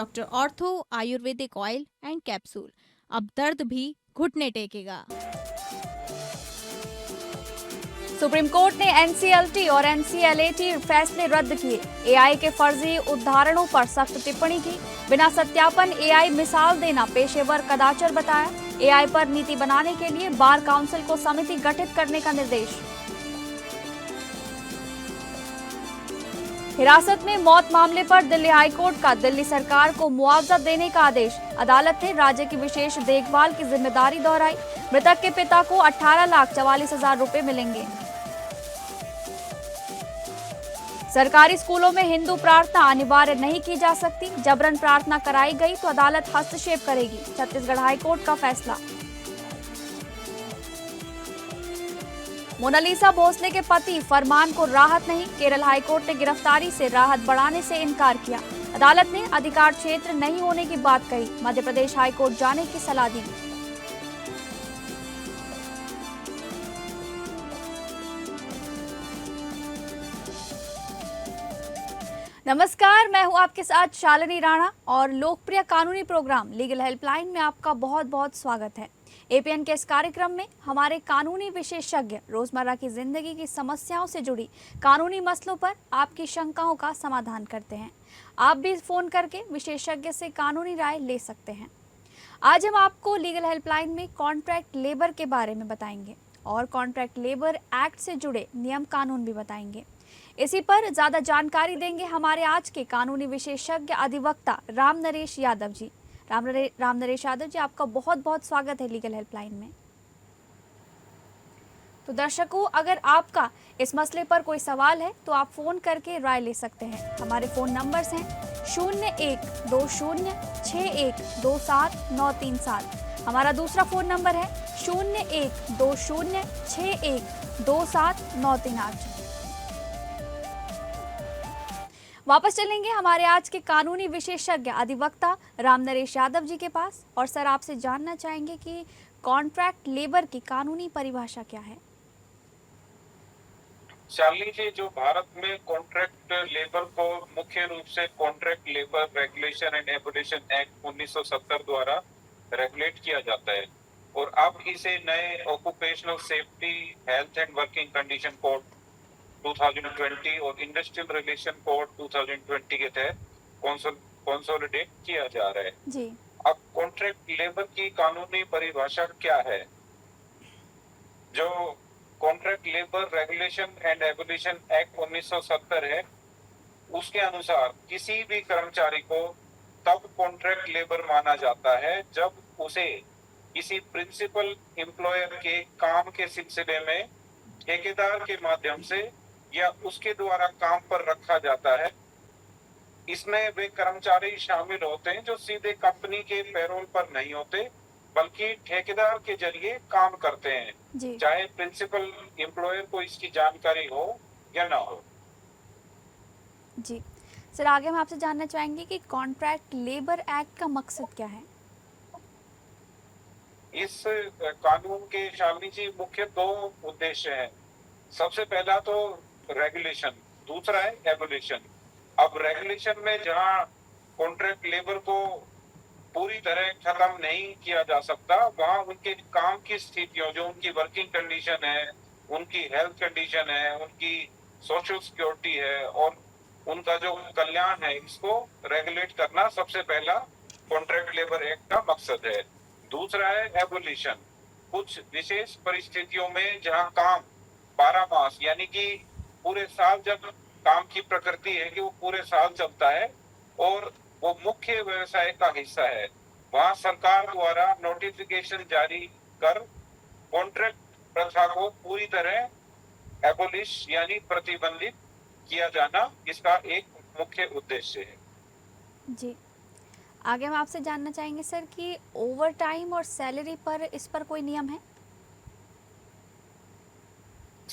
Doctor ortho Ayurvedic oil and capsule. अब दर्द भी घुटने टेकेगा। सुप्रीम कोर्ट ने एनसीएलटी और एनसीएलएटी फैसले रद्द किए। एआई के फर्जी उदाहरणों पर सख्त टिप्पणी की। बिना सत्यापन एआई मिसाल देना पेशेवर कदाचार बताया। एआई पर नीति बनाने के लिए बार काउंसिल को समिति गठित करने का निर्देश। हिरासत में मौत मामले पर दिल्ली हाईकोर्ट का दिल्ली सरकार को मुआवजा देने का आदेश। अदालत ने राज्य की विशेष देखभाल की जिम्मेदारी दोहराई। मृतक के पिता को 18,44,000 रुपए मिलेंगे। सरकारी स्कूलों में हिंदू प्रार्थना अनिवार्य नहीं की जा सकती। जबरन प्रार्थना कराई गई तो अदालत हस्तक्षेप करेगी। छत्तीसगढ़ हाईकोर्ट का फैसला। मोनालिसा भोसले के पति फरमान को राहत नहीं। केरल हाईकोर्ट ने गिरफ्तारी से राहत बढ़ाने से इनकार किया। अदालत ने अधिकार क्षेत्र नहीं होने की बात कही। मध्य प्रदेश हाईकोर्ट जाने की सलाह दी। नमस्कार, मैं हूं आपके साथ शालिनी राणा और लोकप्रिय कानूनी प्रोग्राम लीगल हेल्पलाइन में आपका बहुत बहुत स्वागत है। एपीएन के इस कार्यक्रम में हमारे कानूनी विशेषज्ञ रोजमर्रा की जिंदगी की समस्याओं से जुड़ी कानूनी मसलों पर आपकी शंकाओं का समाधान करते हैं। आप भी फोन करके विशेषज्ञ से कानूनी राय ले सकते हैं। आज हम आपको लीगल हेल्पलाइन में कॉन्ट्रैक्ट लेबर के बारे में बताएंगे और कॉन्ट्रैक्ट लेबर एक्ट से जुड़े नियम कानून भी बताएंगे। इसी पर ज्यादा जानकारी देंगे हमारे आज के कानूनी विशेषज्ञ अधिवक्ता राम नरेश यादव जी। राम नरेश यादव जी, आपका बहुत बहुत स्वागत है लीगल हेल्पलाइन में। तो दर्शकों, अगर आपका इस मसले पर कोई सवाल है तो आप फोन करके राय ले सकते हैं। हमारे फोन नंबर्स हैं 0120612793 हमारा दूसरा फोन नंबर है 0120612793। वापस चलेंगे हमारे आज के कानूनी विशेषज्ञ अधिवक्ता राम नरेश यादव जी के पास और सर आपसे जानना चाहेंगे कि कॉन्ट्रैक्ट लेबर की कानूनी परिभाषा क्या है। शालिनी जी, जो भारत में कॉन्ट्रैक्ट लेबर को मुख्य रूप से contract labour regulation and abolition act 1970 द्वारा रेगुलेट किया जाता है और अब इसे नए occupational safety health and working condition code 2020 और इंडस्ट्रियल रिलेशन कोड 2020 के तहत कंसोलिडेट किया जा रहा है जी। अब कॉन्ट्रैक्ट लेबर की कानूनी परिभाषा क्या है? जो contract labour regulation and abolition act 1970 है, उसके अनुसार किसी भी कर्मचारी को तब कॉन्ट्रैक्ट लेबर माना जाता है जब उसे किसी प्रिंसिपल एम्प्लॉयर के काम के सिलसिले में ठेकेदार के माध्यम से या उसके द्वारा काम पर रखा जाता है। इसमें वे कर्मचारी शामिल होते हैं जो सीधे कंपनी के पैरोल पर नहीं होते बल्कि ठेकेदार के जरिए काम करते हैं, चाहे प्रिंसिपल एम्प्लॉयर को इसकी जानकारी हो या ना हो। जी सर, आगे हम आपसे जानना चाहेंगे कि कॉन्ट्रैक्ट लेबर एक्ट का मकसद क्या है। इस कानून के शालिनी जी मुख्य दो उद्देश्य हैं। सबसे पहला तो रेगुलेशन, दूसरा है एबोलिशन। अब रेगुलेशन में जहां कॉन्ट्रैक्ट लेबर को पूरी तरह खत्म नहीं किया जा सकता, वहां उनके काम की स्थितियों, जो उनकी वर्किंग कंडीशन है, उनकी हेल्थ कंडीशन है, उनकी सोशल सिक्योरिटी है और उनका जो कल्याण है, इसको रेगुलेट करना सबसे पहला कॉन्ट्रैक्ट लेबर एक्ट का मकसद है। दूसरा है एबोलिशन। कुछ विशेष परिस्थितियों में जहां काम 12 मास यानी कि पूरे साल, जब काम की प्रकृति है कि वो पूरे साल चलता है और वो मुख्य व्यवसाय का हिस्सा है, वहां सरकार द्वारा नोटिफिकेशन जारी कर कॉन्ट्रैक्ट प्रथा को पूरी तरह एबोलिश यानी प्रतिबंधित किया जाना इसका एक मुख्य उद्देश्य है। जी, आगे हम आपसे जानना चाहेंगे सर कि ओवर टाइम और सैलरी पर इस पर कोई नियम है।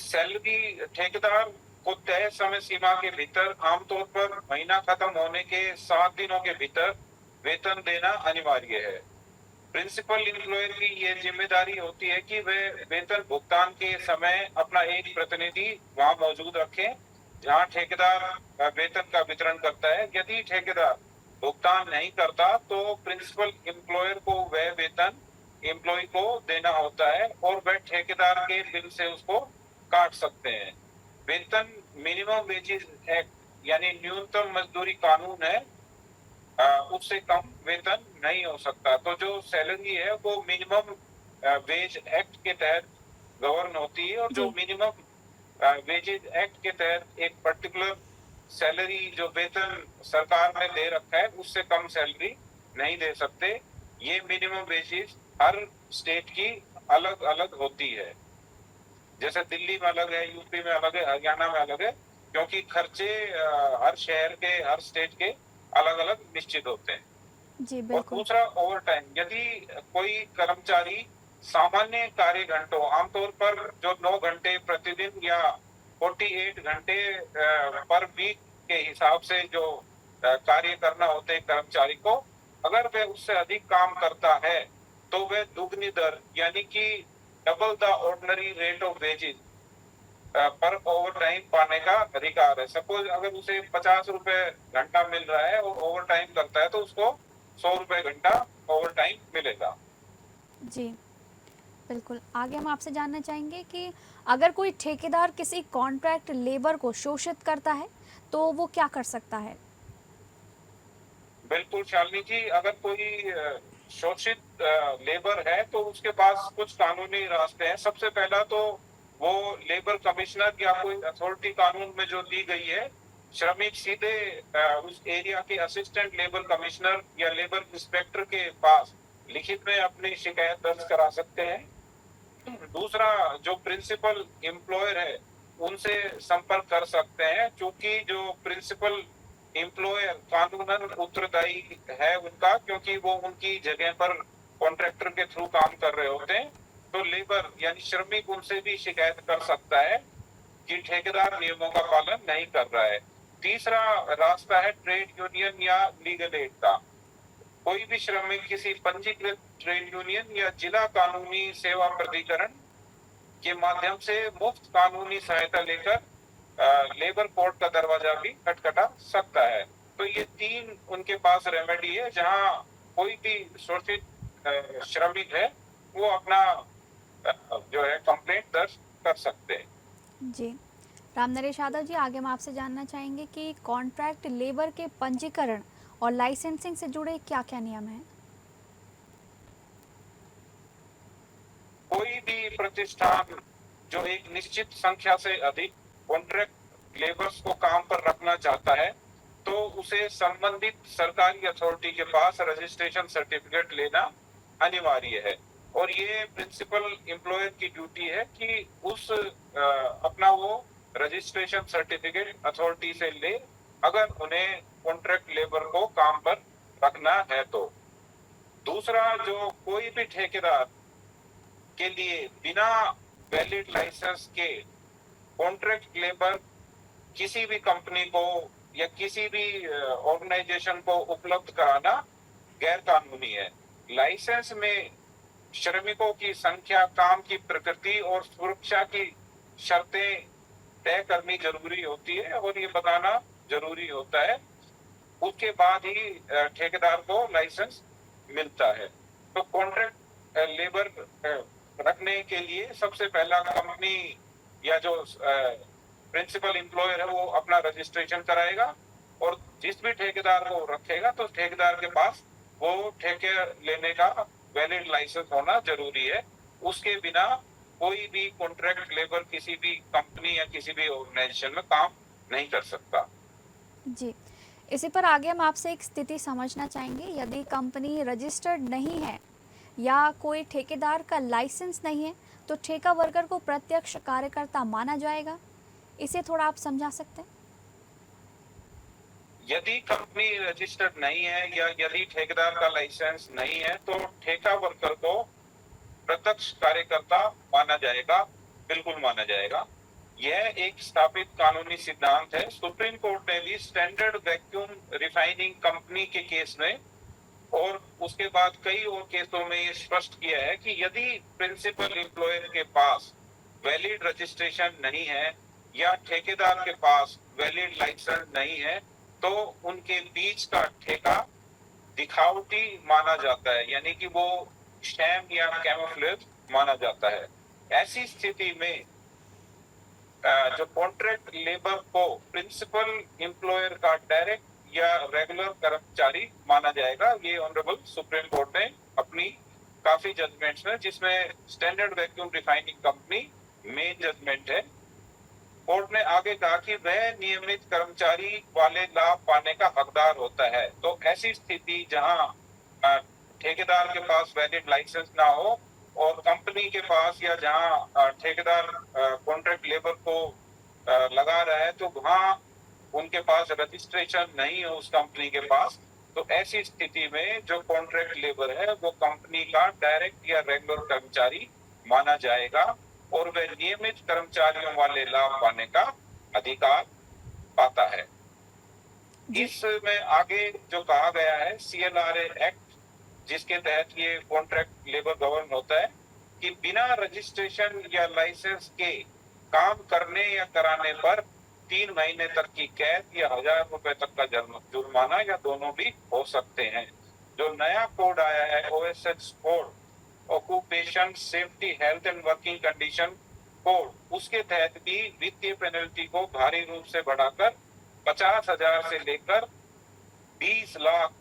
सैलरी ठेकेदार को तय समय सीमा के भीतर, आमतौर पर महीना खत्म होने के 7 दिनों के भीतर वेतन देना अनिवार्य है। प्रिंसिपल एम्प्लॉयर की ये जिम्मेदारी होती है कि वे वेतन भुगतान के समय अपना एक प्रतिनिधि वहां मौजूद रखें जहां ठेकेदार वेतन का वितरण करता है। यदि ठेकेदार भुगतान नहीं करता तो प्रिंसिपल एम्प्लॉयर को वह वेतन एम्प्लॉय को देना होता है और वह ठेकेदार के बिल से उसको काट सकते हैं। वेतन मिनिमम वेजेस एक्ट यानी न्यूनतम मजदूरी कानून है, उससे कम वेतन नहीं हो सकता। तो जो सैलरी है वो मिनिमम वेज एक्ट के तहत गवर्न होती है और जो जी। मिनिमम वेजेज एक्ट के तहत एक पर्टिकुलर सैलरी जो वेतन सरकार ने दे रखा है उससे कम सैलरी नहीं दे सकते। ये मिनिमम वेजेस हर स्टेट की अलग अलग होती है। जैसे दिल्ली में अलग है, यूपी में अलग है, हरियाणा में अलग है, क्योंकि खर्चे हर शहर के हर स्टेट के अलग अलग निश्चित होते हैं। जी और बिल्कुल। दूसरा ओवर टाइम, यदि कोई कर्मचारी सामान्य कार्य घंटों आमतौर पर जो 9 घंटे प्रतिदिन या 48 घंटे पर वीक के हिसाब से जो कार्य करना होते हैं कर्मचारी को, अगर वह उससे अधिक काम करता है तो वह दुगनी दर यानी कि double the ordinary rate of wages पर ओवर टाइम पाने का अधिकार है। सपोज अगर उसे 50 रुपए घंटा मिल रहा है और ओवर टाइम करता है तो उसको 100 रुपए घंटा ओवर टाइम मिलेगा। जी बिल्कुल। आगे हम आपसे जानना चाहेंगे कि अगर कोई ठेकेदार किसी कॉन्ट्रैक्ट लेबर को शोषित करता है तो वो क्या कर सकता है? बिल्कुल शालिनी जी, अगर कोई शोषित लेबर है तो उसके पास कुछ कानूनी रास्ते हैं। सबसे पहला तो वो लेबर कमिश्नर या कोई अथॉरिटी कानून में जो दी गई है, श्रमिक सीधे उस एरिया के असिस्टेंट लेबर कमिश्नर या लेबर इंस्पेक्टर के पास लिखित में अपनी शिकायत दर्ज करा सकते हैं। दूसरा, जो प्रिंसिपल एम्प्लॉयर है उनसे संपर्क कर सकते हैं, क्योंकि जो प्रिंसिपल एम्प्लॉयर कानूनन उत्तरदायी है उनका, क्योंकि वो उनकी जगह पर कॉन्ट्रैक्टर के थ्रू काम कर रहे होते हैं। तो लेबर यानी श्रमिक उनसे भी शिकायत कर सकता है कि ठेकेदार नियमों का पालन नहीं कर रहा है। तीसरा रास्ता है ट्रेड यूनियन या लीगल एड का। कोई भी श्रमिक किसी पंजीकृत ट्रेड यूनियन या जिला कानूनी सेवा प्राधिकरण के माध्यम से मुफ्त कानूनी सहायता लेकर लेबर कोर्ट का दरवाजा भी खटखटा सकता है। तो ये 3 उनके पास रेमेडी है जहां कोई भी शोषित श्रमिक है वो अपना जो है कंप्लेंट दर्ज कर सकते हैं। जी रामनरेश यादव जी, आगे हम आपसे जानना चाहेंगे कि कॉन्ट्रैक्ट लेबर के पंजीकरण और लाइसेंसिंग से जुड़े क्या क्या नियम हैं? कोई भी प्रतिष्ठान जो एक निश्चित संख्या से अधिक कॉन्ट्रैक्ट लेबर्स को काम पर रखना चाहता है तो उसे संबंधित सरकारी अथॉरिटी के पास रजिस्ट्रेशन सर्टिफिकेट लेना अनिवार्य है। और ये प्रिंसिपल एम्प्लॉयर की ड्यूटी है कि उस अपना वो रजिस्ट्रेशन सर्टिफिकेट अथॉरिटी से ले, अगर उन्हें कॉन्ट्रैक्ट लेबर को काम पर रखना है तो। दूसरा, जो कोई भी ठेकेदार के लिए बिना वैलिड लाइसेंस के कॉन्ट्रैक्ट लेबर किसी भी कंपनी को या किसी भी ऑर्गेनाइजेशन को उपलब्ध कराना गैर कानूनी है। लाइसेंस में श्रमिकों की संख्या, काम की प्रकृति और सुरक्षा की शर्तें तय करनी जरूरी होती है और ये बताना जरूरी होता है। उसके बाद ही ठेकेदार को लाइसेंस मिलता है। तो कॉन्ट्रैक्ट लेबर रखने के लिए सबसे पहला कंपनी या जो प्रिंसिपल एम्प्लॉयर है वो अपना रजिस्ट्रेशन कराएगा और जिस भी ठेकेदार को रखेगा तो ठेकेदार के पास वो ठेके लेने का वैलिड लाइसेंस होना जरूरी है। उसके बिना कोई भी कॉन्ट्रैक्ट लेबर किसी भी कंपनी या किसी भी ऑर्गेनाइजेशन में काम नहीं कर सकता। जी इसी पर आगे हम आपसे एक स्थिति समझना चाहेंगे। यदि कंपनी रजिस्टर्ड नहीं है या कोई ठेकेदार का लाइसेंस नहीं है तो ठेका वर्कर को प्रत्यक्ष कार्यकर्ता माना जाएगा। इसे थोड़ा आप समझा सकते हैं? यदि कंपनी रजिस्टर्ड नहीं है या यदि ठेकेदार का लाइसेंस नहीं है तो ठेका वर्कर को प्रत्यक्ष कार्यकर्ता माना जाएगा, बिल्कुल माना जाएगा। यह एक स्थापित कानूनी सिद्धांत है। सुप्रीम कोर्ट ने भी स्टैंडर्ड वैक्यूम रिफाइनिंग कंपनी के केस में और उसके बाद कई और केसों में ये स्पष्ट किया है कि यदि प्रिंसिपल एम्प्लॉयर के पास वैलिड रजिस्ट्रेशन नहीं है या ठेकेदार के पास वैलिड लाइसेंस नहीं है तो उनके बीच का ठेका दिखावटी माना जाता है, यानी कि वो शैम या कैमोफ्लेज माना जाता है। ऐसी स्थिति में जो कॉन्ट्रैक्ट लेबर को प्रिंसिपल एम्प्लॉयर का डायरेक्ट या रेगुलर कर्मचारी माना जाएगा। ये ऑनरेबल सुप्रीम कोर्ट ने अपनी काफी जजमेंट्स में, जिसमें Standard Vacuum Refining Company main judgment है, कोर्ट ने आगे कहा कि वह नियमित कर्मचारी वाले लाभ पाने का हकदार होता है। तो ऐसी स्थिति जहां ठेकेदार के पास वैलिड लाइसेंस ना हो और कंपनी के पास, या जहां ठेकेदार कॉन्ट्रैक्ट लेबर को लगा रहा है, तो वहां उनके पास रजिस्ट्रेशन नहीं हो उस कंपनी के पास, तो ऐसी स्थिति में जो कॉन्ट्रैक्ट लेबर है वो कंपनी का डायरेक्ट या रेगुलर कर्मचारी माना जाएगा और वह नियमित कर्मचारियों वाले लाभ पाने का अधिकार पाता है। इसमें आगे जो कहा गया है CLRA एक्ट, जिसके तहत ये कॉन्ट्रैक्ट लेबर गवर्न होता है, कि बिना रजिस्ट्रेशन या लाइसेंस के काम करने या कराने पर 3 महीने तक की कैद या 1000 रुपए तक का जुर्माना या दोनों भी हो सकते हैं। जो नया कोड आया है OSH code, occupation safety health and working condition code, उसके तहत भी वित्तीय पेनल्टी को भारी रूप से बढ़ाकर 50,000 से लेकर 20 लाख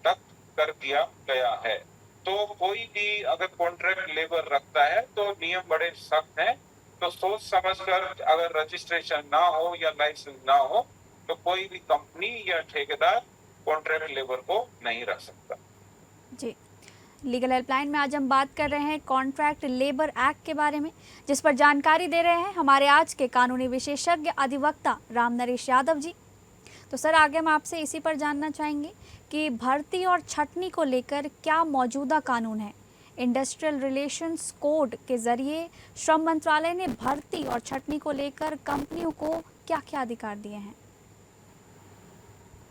तक कर दिया गया है। तो कोई भी अगर कॉन्ट्रैक्ट लेबर रखता है तो नियम बड़े सख्त हैं, तो सोच समझकर अगर रजिस्ट्रेशन ना हो या लाइसेंस ना हो तो कोई भी कंपनी या ठेकेदार कॉन्ट्रैक्ट लेबर को नहीं रख सकता। जी, लीगल हेल्पलाइन में आज हम बात कर रहे हैं कॉन्ट्रैक्ट लेबर एक्ट के बारे में, जिस पर जानकारी दे रहे हैं हमारे आज के कानूनी विशेषज्ञ अधिवक्ता राम नरेश यादव जी। तो सर, आगे हम आपसे इसी पर जानना चाहेंगे कि भर्ती और छटनी को लेकर क्या मौजूदा कानून है। इंडस्ट्रियल रिलेशंस कोड के जरिए श्रम मंत्रालय ने भर्ती और छटनी को लेकर कंपनियों को क्या क्या अधिकार दिए हैं।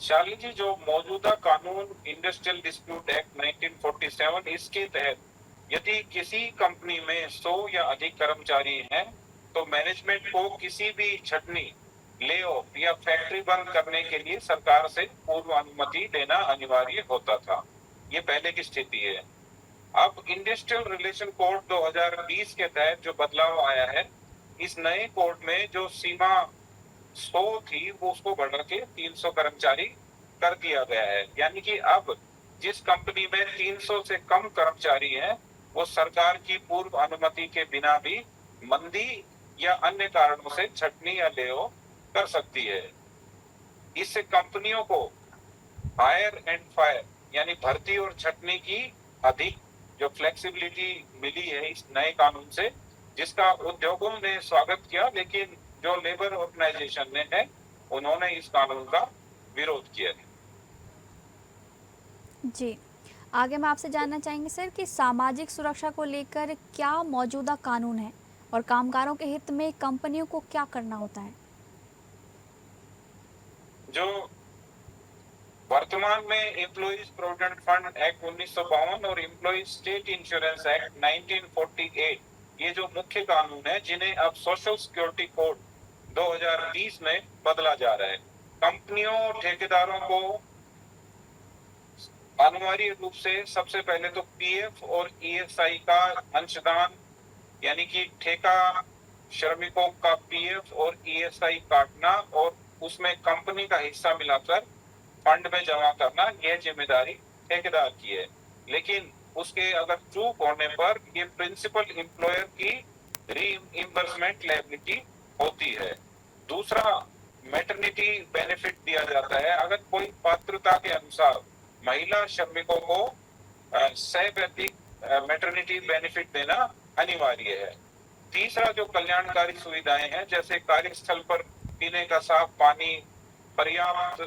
शाली जी, जो मौजूदा कानून इंडस्ट्रियल डिस्प्यूट एक्ट 1947, इसके तहत यदि किसी कंपनी में 100 या अधिक कर्मचारी हैं तो मैनेजमेंट को किसी भी छटनी, ले ऑफ या फैक्ट्री बंद करने के लिए सरकार से पूर्व अनुमति लेना अनिवार्य होता था। ये पहले की स्थिति है। अब इंडस्ट्रियल रिलेशन कोड 2020 के तहत जो बदलाव आया है, इस नए कोड में जो सीमा 100 थी वो उसको बढ़ा के 300 कर्मचारी कर दिया गया है। यानी कि अब जिस कंपनी में 300 से कम कर्मचारी हैं वो सरकार की पूर्व अनुमति के बिना भी मंदी या अन्य कारणों से छटनी या ले ऑफ कर सकती है। इससे कंपनियों को हायर एंड फायर यानी भर्ती और छटनी की अधिक जो फ्लेक्सिबिलिटी मिली है इस नए कानून से, जिसका उद्योगों ने स्वागत किया, लेकिन जो लेबर ऑर्गेनाइजेशन ने है उन्होंने इस कानून का विरोध किया है। जी, आगे हम आपसे जानना चाहेंगे सर कि सामाजिक सुरक्षा को लेकर क्या मौजूदा कानून है और कामगारों के हित में कंपनियों को क्या करना होता है। जो वर्तमान में एम्प्लॉइज प्रोविडेंट फंड एक्ट 1952 और एम्प्लॉइज स्टेट इंश्योरेंस एक्ट 1948, ये जो मुख्य कानून है जिन्हें अब सोशल सिक्योरिटी कोड 2020 में बदला जा रहा है। कंपनियों और ठेकेदारों को अनिवार्य रूप से सबसे पहले तो पीएफ और ईएसआई का अंशदान, यानी कि ठेका श्रमिकों का पीएफ और ईएसआई काटना और उसमें कंपनी का हिस्सा मिलाकर फंड में जमा करना, यह जिम्मेदारी ठेकेदार की है। लेकिन उसके अगर चूक होने पर ये प्रिंसिपल एम्प्लॉयर की रीइंबर्समेंट लायबिलिटी होती है। दूसरा, मैटरनिटी बेनिफिट दिया जाता है। अगर कोई पात्रता के अनुसार महिला श्रमिकों को सैद्धांतिक मैटरनिटी बेनिफिट देना अनिवार्य है। तीसरा, जो कल्याणकारी सुविधाएं हैं जैसे कार्यस्थल पर पीने का साफ पानी, पर्याप्त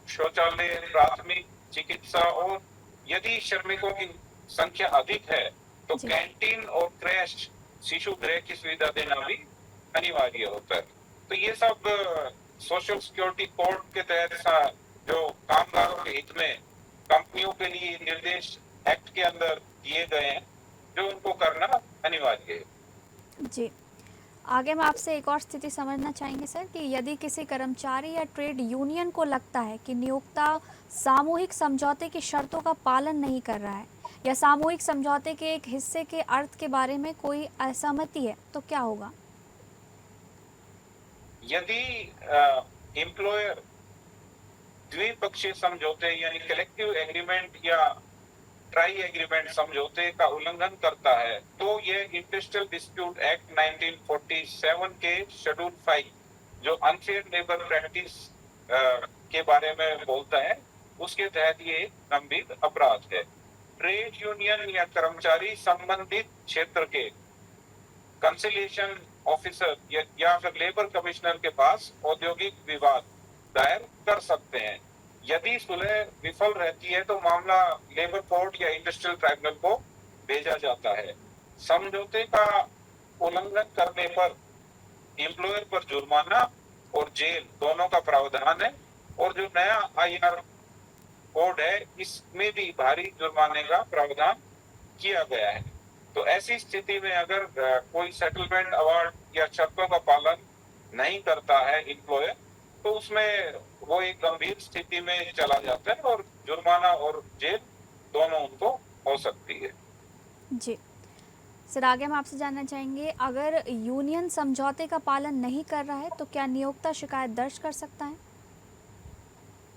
शौचालय, प्राथमिक चिकित्सा, और यदि श्रमिकों की संख्या अधिक है तो कैंटीन और क्रैश शिशु गृह की सुविधा देना भी अनिवार्य होता है। तो ये सब सोशल सिक्योरिटी कोड के तहत जो कामगारों के हित में कंपनियों के लिए निर्देश एक्ट के अंदर दिए गए हैं, जो उनको करना अनिवार्य है। जी, आगे मैं आपसे एक और स्थिति समझना चाहेंगे सर कि यदि किसी कर्मचारी या ट्रेड यूनियन को लगता है कि नियोक्ता सामूहिक समझौते की शर्तों का पालन नहीं कर रहा है या सामूहिक समझौते के एक हिस्से के अर्थ के बारे में कोई असहमति है तो क्या होगा? यदि एम्प्लॉयर द्विपक्षीय समझौते यानी कलेक्टिव एग्रीमेंट या ट्राई एग्रीमेंट समझौते का उल्लंघन करता है तो यह इंडस्ट्रियल डिस्प्यूट एक्ट 1947 के शेड्यूल 5 जो अनफेयर लेबर प्रैक्टिस के बारे में बोलता है उसके तहत ये एक गंभीर अपराध है। ट्रेड यूनियन या कर्मचारी संबंधित क्षेत्र के कंसिलिएशन ऑफिसर या फिर लेबर कमिश्नर के पास औद्योगिक विवाद दायर कर सकते हैं। यदि सुलह विफल रहती है तो मामला लेबर कोर्ट या इंडस्ट्रियल ट्राइब्यूनल को भेजा जाता है। समझौते का उल्लंघन करने पर एम्प्लॉयर पर जुर्माना और जेल दोनों का प्रावधान है और जो नया आईआर कोड है इसमें भी भारी जुर्माने का प्रावधान किया गया है। तो ऐसी स्थिति में अगर कोई सेटलमेंट अवार्ड या शर्तों का पालन नहीं करता है एम्प्लॉयर तो उसमें वो एक गंभीर स्थिति में चला जाता है और जुर्माना और जेल दोनों उनको हो सकती है। जी सर, आगे हम आपसे जानना चाहेंगे अगर यूनियन समझौते का पालन नहीं कर रहा है तो क्या नियोक्ता शिकायत दर्ज कर सकता है?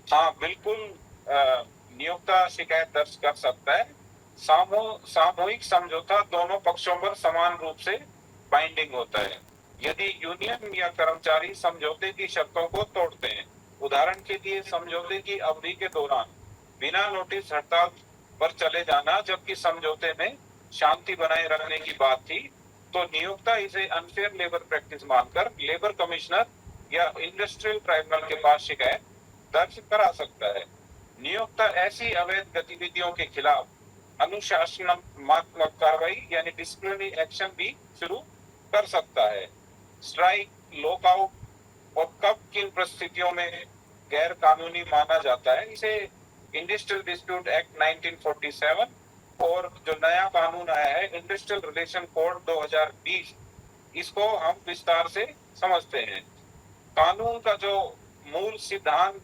हाँ बिल्कुल, नियोक्ता शिकायत दर्ज कर सकता है। सामूहिक समझौता दोनों पक्षों पर समान रूप से बाइंडिंग होता है। यदि यूनियन या कर्मचारी समझौते की शर्तों को तोड़ते हैं, उदाहरण के लिए समझौते की अवधि के दौरान बिना नोटिस हड़ताल पर चले जाना जबकि समझौते में शांति बनाए रखने की बात थी, तो नियोक्ता इसे अनफेयर लेबर प्रैक्टिस मानकर लेबर कमिश्नर या इंडस्ट्रियल ट्राइब्यूनल के पास शिकायत दर्ज करा सकता है। नियोक्ता ऐसी अवैध गतिविधियों के खिलाफ अनुशासनात्मक कार्रवाई यानी डिसिप्लिनरी एक्शन भी शुरू कर सकता है। स्ट्राइक, लॉकआउट और कब किन परिस्थितियों में गैर कानूनी माना जाता है इसे इंडस्ट्रियल डिस्प्यूट एक्ट 1947 और जो नया कानून आया है इंडस्ट्रियल रिलेशन कोड 2020 इसको हम विस्तार से समझते हैं। कानून का जो मूल सिद्धांत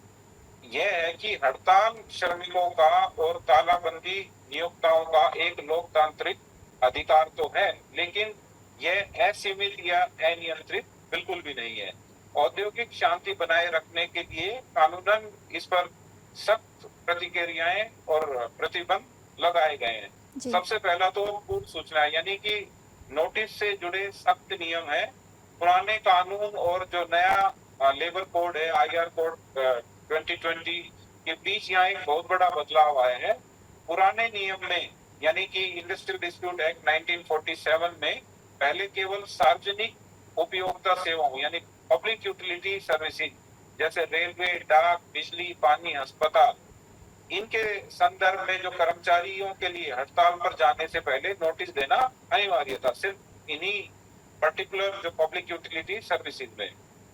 यह है कि हड़ताल श्रमिकों का और तालाबंदी नियोक्ताओं का एक लोकतांत्रिक अधिकार तो है, लेकिन यह असीमित या अनियंत्रित बिल्कुल भी नहीं है। औद्योगिक शांति बनाए रखने के लिए कानूनन इस पर सख्त प्रतिक्रियाएं और प्रतिबंध लगाए गए हैं। सबसे पहला तो पूर्व सूचना यानी कि नोटिस से जुड़े सख्त नियम है। पुराने कानून और जो नया लेबर कोड है आईआर कोड 2020 के बीच यहाँ एक बहुत बड़ा बदलाव आया है। पुराने नियम में यानी कि इंडस्ट्रियल डिस्प्यूट एक्ट 1947 में पहले केवल सार्वजनिक उपयोगिता सेवाओं यानी पब्लिक यूटिलिटी सर्विसेज जैसे रेलवे, डाक, बिजली, पानी, अस्पताल इनके संदर्भ में जो कर्मचारियों के लिए हड़ताल पर जाने से पहले नोटिस देना अनिवार्य था, सिर्फ इन्हीं पर्टिकुलर जो पब्लिक यूटिलिटी सर्विसेज में।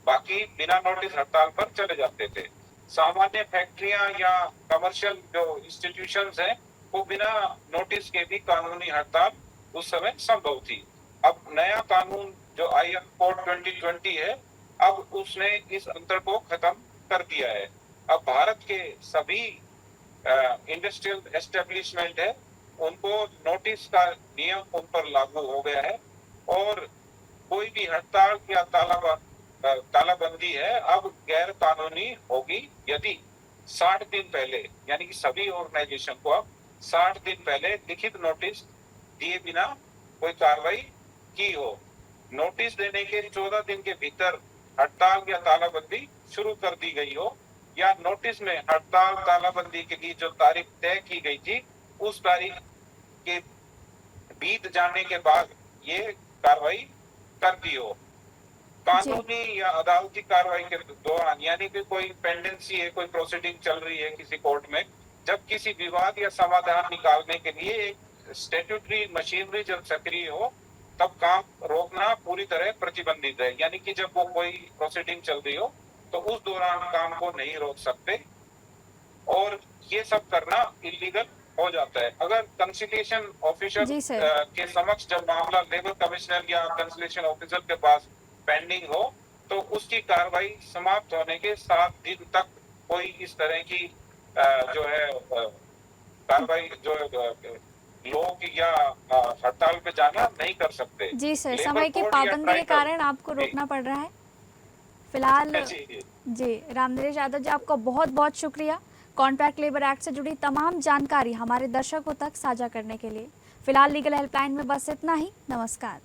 बाकी बिना नोटिस हड़ताल पर चले जाते थे। सामान्य फैक्ट्रियां या कमर्शियल जो इंस्टीट्यूशंस हैं वो बिना नोटिस के भी कानूनी हड़ताल उस समय संभव थी। अब नया कानून जो आईआर कोड 2020 है अब उसने इस अंतर को खत्म कर दिया है। अब भारत के सभी इंडस्ट्रियल एस्टेब्लिशमेंट है उनको नोटिस का नियम उन पर लागू हो गया है और कोई भी हड़ताल या तालाबंदी है अब गैर कानूनी होगी यदि 60 दिन पहले यानी कि सभी ऑर्गेनाइजेशन को अब 60 दिन पहले लिखित नोटिस दिए बिना कोई कार्रवाई की हो। नोटिस देने के 14 दिन के भीतर हड़ताल या तालाबंदी शुरू कर दी गई हो या नोटिस में हड़ताल तालाबंदी के लिए जो तारीख तय की गई थी उस तारीख के बीत जाने के बाद ये कार्रवाई कर दी हो। कानूनी या अदालती कार्रवाई के दौरान यानी कि कोई पेंडेंसी है, कोई प्रोसीडिंग चल रही है किसी कोर्ट में, जब किसी विवाद या समाधान निकालने के लिए एक स्टैट्यूटरी मशीनरी जब सक्रिय हो तब काम रोकना पूरी तरह प्रतिबंधित है। यानी कि जब वो कोई प्रोसीडिंग चल रही हो तो उस दौरान काम को नहीं रोक सकते और ये सब करना इलीगल हो जाता है। अगर कंसिलिएशन ऑफिसर के समक्ष जब मामला लेबर कमिश्नर या कंसिलिएशन ऑफिसर के पास पेंडिंग हो तो उसकी कार्रवाई समाप्त होने के 7 दिन तक कोई इस तरह की जो है कार्रवाई जो लोग या हड़ताल पे जाना नहीं कर सकते। जी सर, लेबर समय की कोड या पाबंदी के ट्राइकल- कारण आपको रोकना पड़ रहा है फिलहाल। जी जी जी रामनरेश यादव जी, आपका बहुत बहुत शुक्रिया कॉन्ट्रैक्ट लेबर एक्ट से जुड़ी तमाम जानकारी हमारे दर्शकों तक साझा करने के लिए। फिलहाल लीगल हेल्पलाइन में बस इतना ही। नमस्कार।